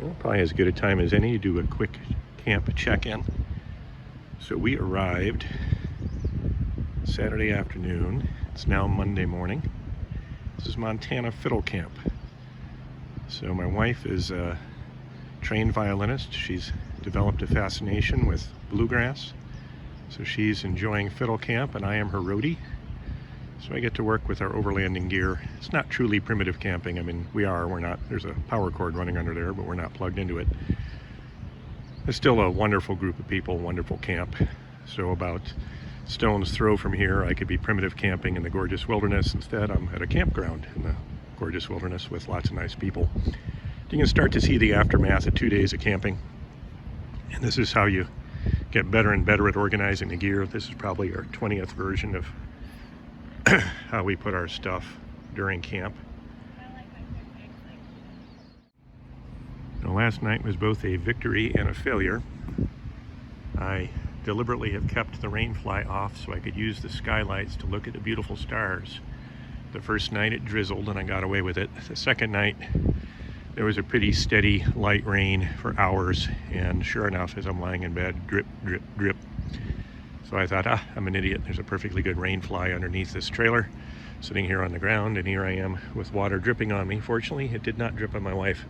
Well, probably as good a time as any to do a quick camp check-in. So we arrived Saturday afternoon. It's now Monday morning. This is Montana Fiddle Camp. So my wife is a trained violinist. She's developed a fascination with bluegrass. So she's enjoying fiddle camp and I am her roadie. So I get to work with our overlanding gear. It's not truly primitive camping. I mean, we're not. There's a power cord running under there, but we're not plugged into it. It's still a wonderful group of people, wonderful camp. So about stone's throw from here, I could be primitive camping in the gorgeous wilderness. Instead, I'm at a campground in the gorgeous wilderness with lots of nice people. You can start to see the aftermath of 2 days of camping. And this is how you get better and better at organizing the gear. This is probably our 20th version of how we put our stuff during camp. Now, last night was both a victory and a failure. I deliberately have kept the rain fly off so I could use the skylights to look at the beautiful stars. The first night it drizzled and I got away with it. The second night there was a pretty steady light rain for hours, and sure enough, as I'm lying in bed, drip, drip, drip. So I thought, I'm an idiot. There's a perfectly good rain fly underneath this trailer, sitting here on the ground, and here I am with water dripping on me. Fortunately, it did not drip on my wife.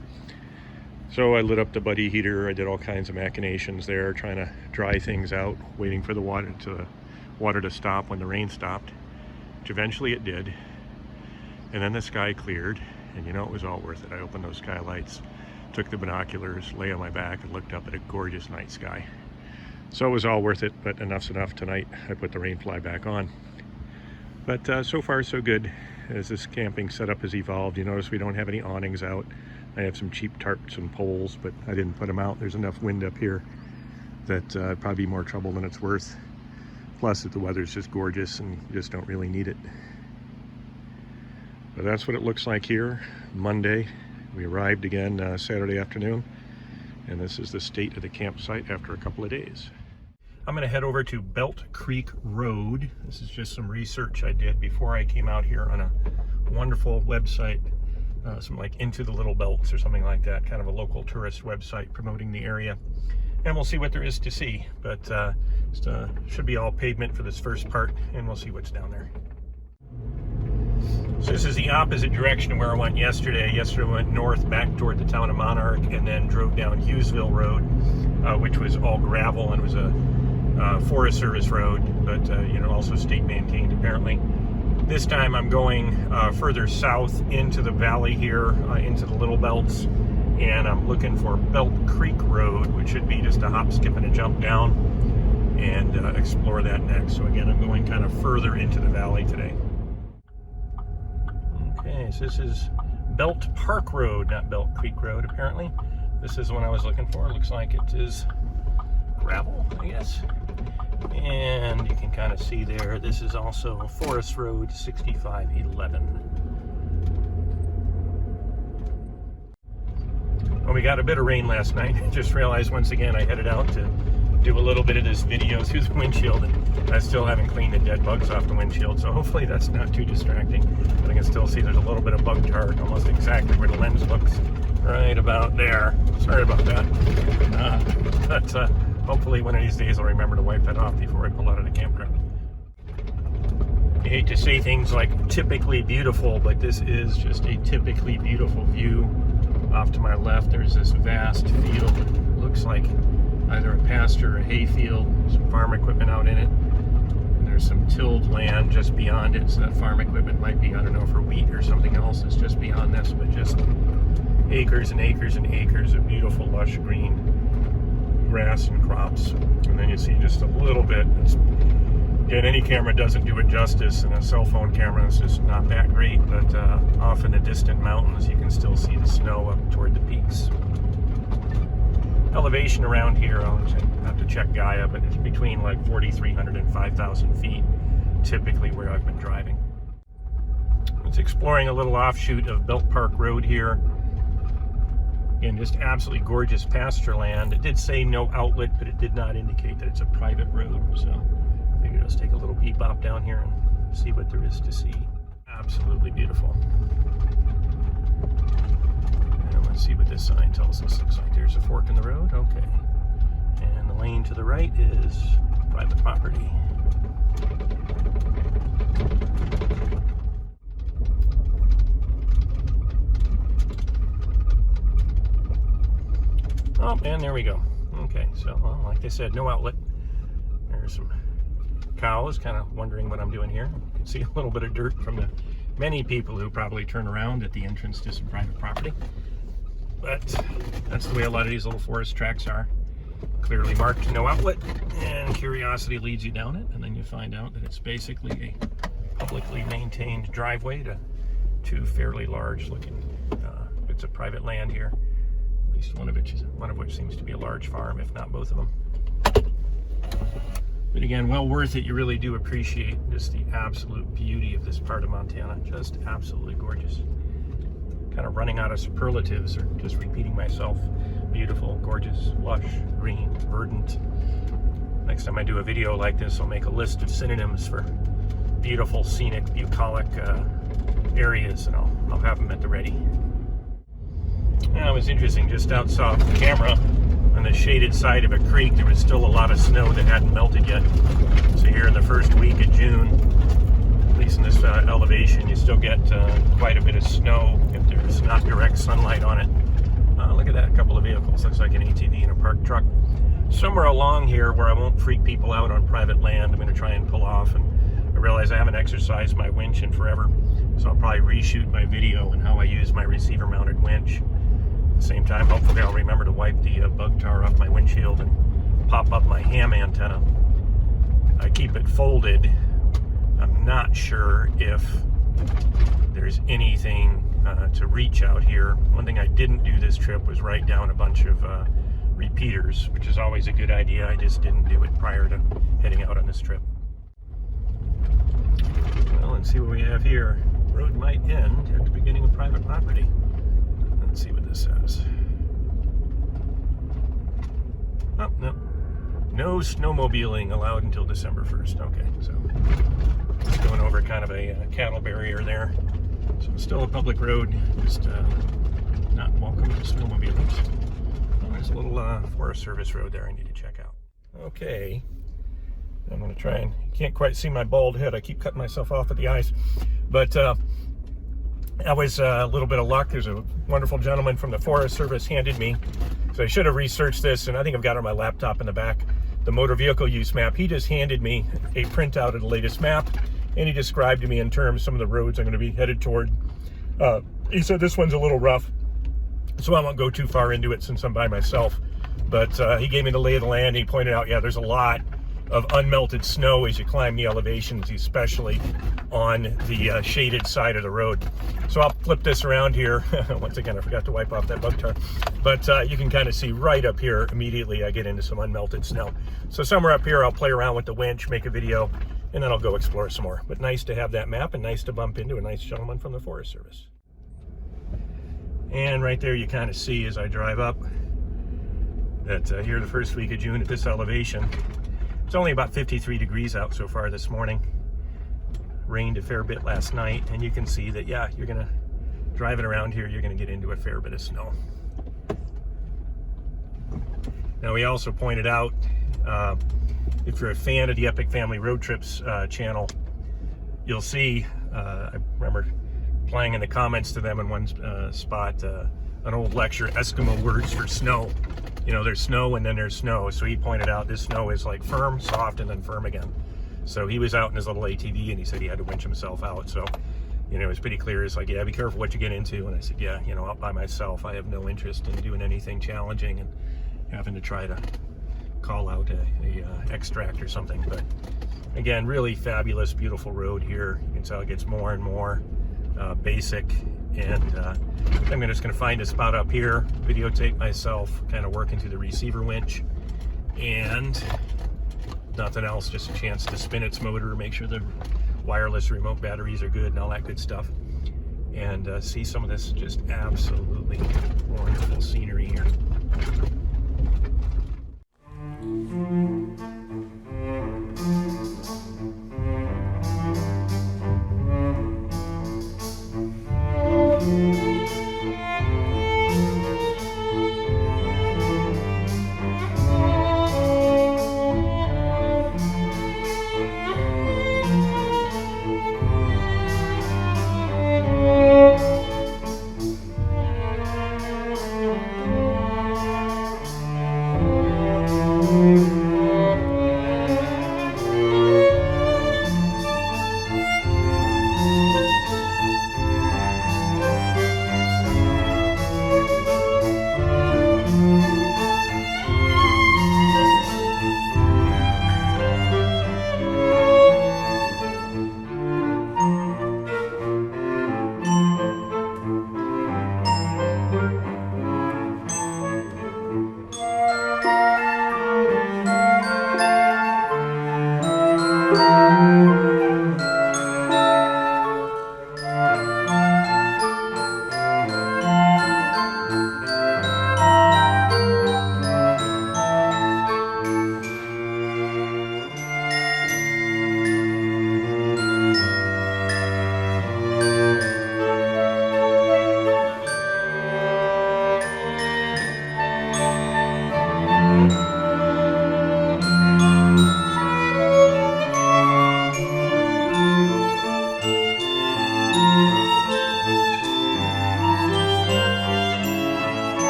So I lit up the buddy heater. I did all kinds of machinations there, trying to dry things out, waiting for the water to stop when the rain stopped, which eventually it did. And then the sky cleared, and you know, it was all worth it. I opened those skylights, took the binoculars, lay on my back, and looked up at a gorgeous night sky. So it was all worth it, but enough's enough. Tonight I put the rain fly back on. But so far so good as this camping setup has evolved. You notice we don't have any awnings out. I have some cheap tarps and poles, but I didn't put them out. There's enough wind up here that it'd probably be more trouble than it's worth. Plus that the weather's just gorgeous and you just don't really need it. But that's what it looks like here Monday. We arrived again Saturday afternoon, and this is the state of the campsite after a couple of days. I'm going to head over to Belt Creek Road. This is just some research I did before I came out here on a wonderful website, some like Into the Little Belts or something like that, kind of a local tourist website promoting the area. And we'll see what there is to see, but should be all pavement for this first part, and we'll see what's down there. So this is the opposite direction of where I went yesterday. Yesterday I went north back toward the town of Monarch and then drove down Hughesville Road, which was all gravel and was a Forest Service road, but you know, also state maintained apparently. This time I'm going further south into the valley here, into the Little Belts, and I'm looking for Belt Creek Road, which should be just a hop, skip, and a jump down, and explore that next. So again, I'm going kind of further into the valley today. Okay, so this is Belt Park Road, not Belt Creek Road apparently. This is the one I was looking for. It looks like it is gravel, I guess. And you can kind of see there, this is also Forest Road 6511. Well, we got a bit of rain last night. Just realized once again I headed out to do a little bit of this video through the windshield, and I still haven't cleaned the dead bugs off the windshield, so hopefully that's not too distracting. But I can still see there's a little bit of bug tar, almost exactly where the lens looks, right about there. Sorry about that. But hopefully one of these days I'll remember to wipe that off before I pull out of the campground. You hate to say things like typically beautiful, but this is just a typically beautiful view. Off to my left there's this vast field. It looks like either a pasture or a hay field, some farm equipment out in it. And there's some tilled land just beyond it, so that farm equipment might be, I don't know, for wheat or something else that's just beyond this, but just acres and acres and acres of beautiful lush green grass and crops. And then you see just a little bit. Again, any camera doesn't do it justice, and a cell phone camera is just not that great, but off in the distant mountains you can still see the snow up toward the peaks. Elevation around here, I'll have to check Gaia, but it's between like 4,300 and 5,000 feet, typically where I've been driving. It's exploring a little offshoot of Belt Park Road here. Again, just absolutely gorgeous pasture land. It did say no outlet, but it did not indicate that it's a private road, so I figured let's take a little bebop down here and see what there is to see. Absolutely beautiful. And Let's see what this sign tells us. Looks like there's a fork in the road. Okay. And the lane to the right is private property. Oh, and there we go. Okay, so well, like they said, no outlet. There's some cows kind of wondering what I'm doing here. You can see a little bit of dirt from the many people who probably turn around at the entrance to some private property. But that's the way a lot of these little forest tracks are. Clearly marked no outlet, and curiosity leads you down it, and then you find out that it's basically a publicly maintained driveway to two fairly large looking bits of private land here. At least one of which seems to be a large farm, if not both of them. But again, well worth it. You really do appreciate just the absolute beauty of this part of Montana. Just absolutely gorgeous. Kind of running out of superlatives or just repeating myself. Beautiful, gorgeous, lush, green, verdant. Next time I do a video like this, I'll make a list of synonyms for beautiful, scenic, bucolic areas, and I'll have them at the ready. Now, it was interesting, just outside the camera, on the shaded side of a creek, there was still a lot of snow that hadn't melted yet. So here in the first week of June, at least in this elevation, you still get quite a bit of snow if there's not direct sunlight on it. Look at that, a couple of vehicles. Looks like an ATV and a parked truck. Somewhere along here where I won't freak people out on private land, I'm going to try and pull off. And I realize I haven't exercised my winch in forever, so I'll probably reshoot my video on how I use my receiver-mounted winch. At the same time, hopefully I'll remember to wipe the bug tar off my windshield and pop up my ham antenna. I keep it folded. I'm not sure if there's anything to reach out here. One thing I didn't do this trip was write down a bunch of repeaters, which is always a good idea. I just didn't do it prior to heading out on this trip. Well, let's see what we have here. Road might end at the beginning of private property. Let's see what this says. Oh, no. No snowmobiling allowed until December 1st. Okay, so it's going over kind of a cattle barrier there. So it's still a public road, just not welcome to snowmobilers. Oh, there's a little Forest Service road there I need to check out. Okay, I'm going to try and, you can't quite see my bald head. I keep cutting myself off at the eyes. But that was a little bit of luck. There's a wonderful gentleman from the Forest Service handed me, so I should have researched this, and I think I've got it on my laptop in the back, the motor vehicle use map. He just handed me a printout of the latest map, and he described to me in terms some of the roads I'm going to be headed toward. He said this one's a little rough, so I won't go too far into it since I'm by myself. But he gave me the lay of the land. He pointed out, yeah, there's a lot of unmelted snow as you climb the elevations, especially on the shaded side of the road. So I'll flip this around here. Once again, I forgot to wipe off that bug tar. But you can kind of see right up here, immediately I get into some unmelted snow. So somewhere up here, I'll play around with the winch, make a video, and then I'll go explore some more. But nice to have that map, and nice to bump into a nice gentleman from the Forest Service. And right there you kind of see as I drive up that here the first week of June at this elevation, it's only about 53 degrees out so far this morning. Rained a fair bit last night, and you can see that, yeah, you're gonna, driving around here, you're gonna get into a fair bit of snow. Now, we also pointed out, if you're a fan of the Epic Family Road Trips channel, you'll see, I remember playing in the comments to them in one spot, an old lecture, Eskimo words for snow. You know, there's snow and then there's snow. So he pointed out this snow is like firm, soft, and then firm again. So he was out in his little ATV and he said he had to winch himself out. So, you know, it was pretty clear. It's like, yeah, be careful what you get into. And I said, yeah, you know, out by myself, I have no interest in doing anything challenging and having to try to call out a extract or something. But again, really fabulous, beautiful road here. You can tell it gets more and more basic. And I'm just going to find a spot up here, videotape myself kind of working through the receiver winch, and nothing else, just a chance to spin its motor, make sure the wireless remote batteries are good and all that good stuff, and see some of this just absolutely wonderful scenery here.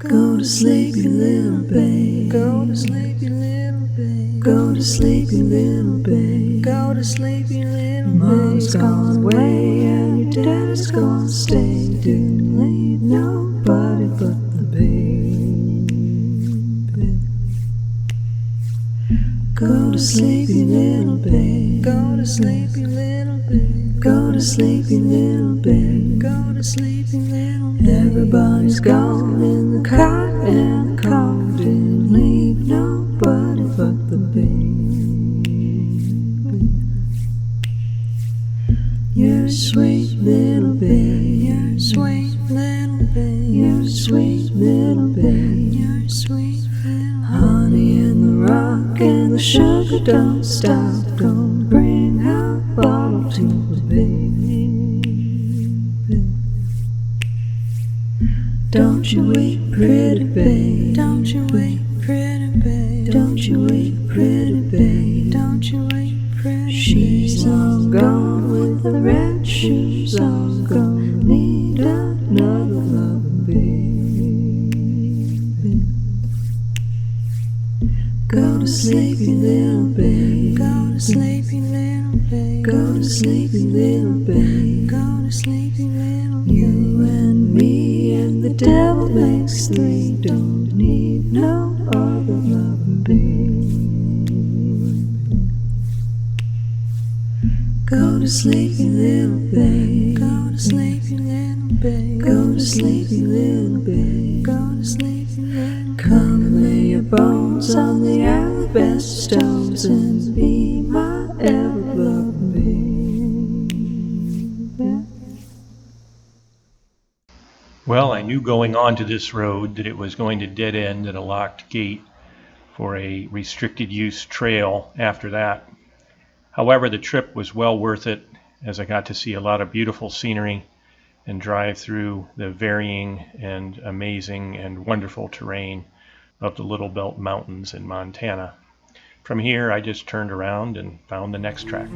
Go to sleep, you little babe. Go to sleep, you little babe. Go to sleep, you little babe. Go to sleep, you little babe. Mom's gone away and your dad's gonna stay. Didn't leave nobody but the baby. Go to sleep, you little babe. Go to sleep, you little babe. Go to sleep, you little babe. Go to sleep, you little babe. Everybody's gone in the cot and the car. Didn't leave nobody but the baby. You're a sweet little babe. You're a sweet little babe. You're a sweet little babe. You're a sweet little honey in the rock and the sugar don't stop. Don't bring her bottle to the baby. Don't you weep, pretty babe. Don't you weep, pretty babe. Don't you weep, pretty babe. Don't you weep, pretty babe. She's all gone with the red shoes on. Gonna need another loving baby. Go to sleep, you little babe. Go to sleep, you little babe. Go to sleep, you little babe. Go to sleep, you little babe. You and me and the devil makes three. Don't need no other loving baby. Go to sleep, you little babe. Go to sleep, you little babe. Go to sleep, you little babe. Go to sleep, you little babe. Come and lay your bones on the alabaster stones and be my ever-loving baby. Well, I knew going onto this road that it was going to dead end at a locked gate for a restricted use trail after that. However, the trip was well worth it, as I got to see a lot of beautiful scenery and drive through the varying and amazing and wonderful terrain of the Little Belt Mountains in Montana. From here, I just turned around and found the next track.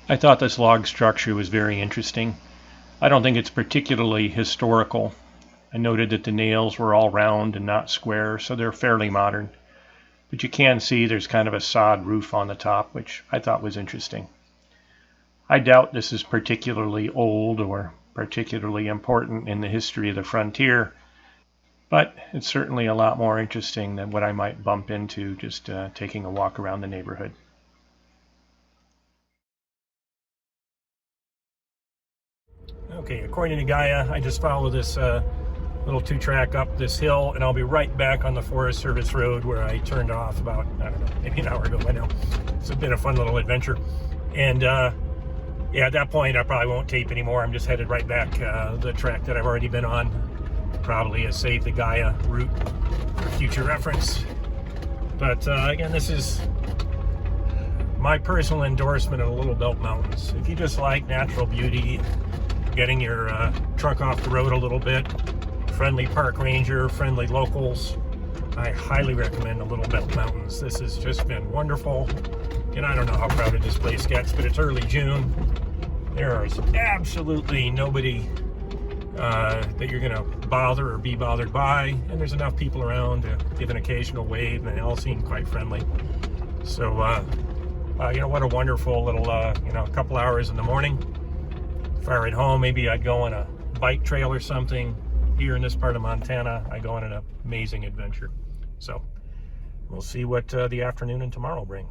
I thought this log structure was very interesting. I don't think it's particularly historical. I noted that the nails were all round and not square, so they're fairly modern. But you can see there's kind of a sod roof on the top, which I thought was interesting. I doubt this is particularly old or particularly important in the history of the frontier, but it's certainly a lot more interesting than what I might bump into just taking a walk around the neighborhood. Okay, according to Gaia, I just follow this little 2-track up this hill, and I'll be right back on the Forest Service Road where I turned off about, I don't know, maybe an hour ago by now. It's been a fun little adventure. And yeah, at that point, I probably won't tape anymore. I'm just headed right back the track that I've already been on. Probably save the Gaia route for future reference. But again, this is my personal endorsement of the Little Belt Mountains. If you just like natural beauty, getting your truck off the road a little bit, friendly park ranger, friendly locals, I highly recommend the Little Belt Mountains. This has just been wonderful. And I don't know how crowded this place gets, but it's early June. There is absolutely nobody that you're gonna bother or be bothered by, and there's enough people around to give an occasional wave, and they all seem quite friendly. So you know, what a wonderful little you know, couple hours in the morning. If I were at home, maybe I'd go on a bike trail or something. Here in this part of Montana, I go on an amazing adventure. So we'll see what the afternoon and tomorrow bring.